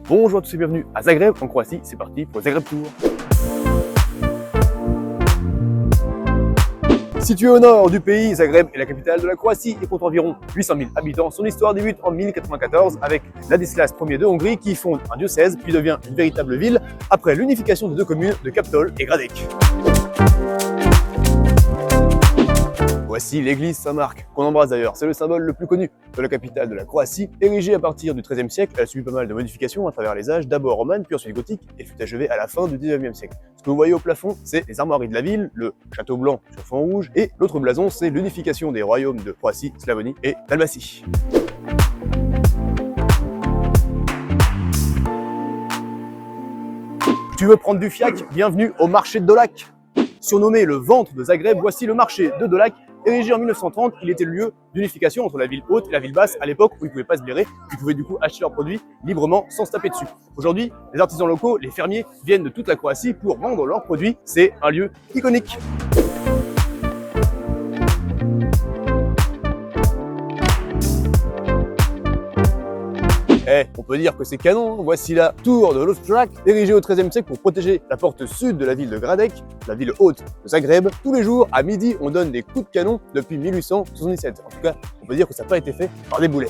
Bonjour à tous et bienvenue à Zagreb en Croatie, c'est parti pour le Zagreb Tour. Situé au nord du pays, Zagreb est la capitale de la Croatie et compte environ 800 000 habitants. Son histoire débute en 1094 avec Ladislas Ier de Hongrie qui fonde un diocèse puis devient une véritable ville après l'unification des deux communes de Kaptol et Gradec. Voici l'église Saint-Marc, qu'on embrasse d'ailleurs. C'est le symbole le plus connu de la capitale de la Croatie. Érigée à partir du XIIIe siècle, elle a subi pas mal de modifications à travers les âges, d'abord romane, puis ensuite gothique, et fut achevée à la fin du XIXe siècle. Ce que vous voyez au plafond, c'est les armoiries de la ville, le château blanc sur fond rouge, et l'autre blason, c'est l'unification des royaumes de Croatie, Slavonie et Dalmatie. Tu veux prendre du fiac? Bienvenue au marché de Dolac. Surnommé le ventre de Zagreb, voici le marché de Dolac. Érigé en 1930, il était le lieu d'unification entre la ville haute et la ville basse, à l'époque où ils ne pouvaient pas se blairer, ils pouvaient du coup acheter leurs produits librement sans se taper dessus. Aujourd'hui, les artisans locaux, les fermiers, viennent de toute la Croatie pour vendre leurs produits. C'est un lieu iconique. On peut dire que c'est canon. Voici la tour de Lovćak, érigée au XIIIe siècle pour protéger la porte sud de la ville de Gradec, la ville haute de Zagreb. Tous les jours, à midi, on donne des coups de canon depuis 1877. En tout cas, on peut dire que ça n'a pas été fait par des boulets.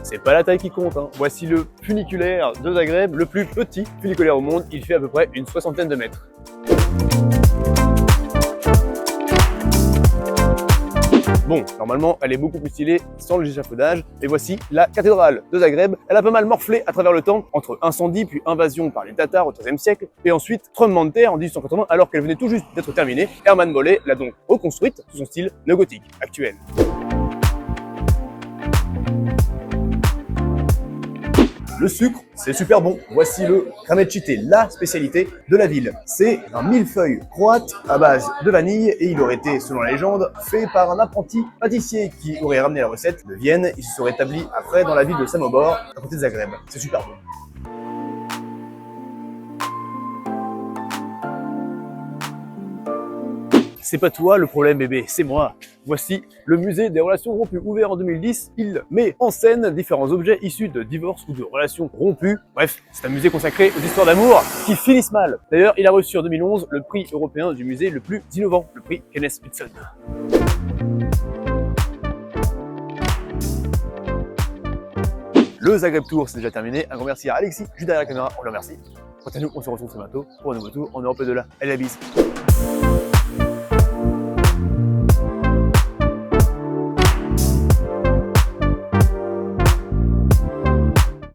C'est pas la taille qui compte, hein. Voici le funiculaire de Zagreb, le plus petit funiculaire au monde. Il fait à peu près une soixantaine de mètres. Bon, normalement, elle est beaucoup plus stylée sans l'échafaudage. Et voici la cathédrale de Zagreb. Elle a pas mal morflé à travers le temps, entre incendie puis invasion par les Tatars au XIIIe siècle, et ensuite tremblement de terre en 1880, alors qu'elle venait tout juste d'être terminée. Hermann Bolle l'a donc reconstruite sous son style néogothique actuel. Le sucre, c'est super bon. Voici le kramečite, la spécialité de la ville. C'est un millefeuille croate à base de vanille et il aurait été, selon la légende, fait par un apprenti pâtissier qui aurait ramené la recette de Vienne. Il se serait établi après dans la ville de Samobor, à côté de Zagreb. C'est super bon. C'est pas toi le problème bébé, c'est moi. Voici le musée des relations rompues, ouvert en 2010. Il met en scène différents objets issus de divorces ou de relations rompues. Bref, c'est un musée consacré aux histoires d'amour qui finissent mal. D'ailleurs, il a reçu en 2011 le prix européen du musée le plus innovant, le prix Kenneth Hudson. Le Zagreb Tour, c'est déjà terminé. Un grand merci à Alexis, juste derrière la caméra, on le remercie. Quant à nous, on se retrouve très bientôt pour un nouveau tour en Europe de la bise.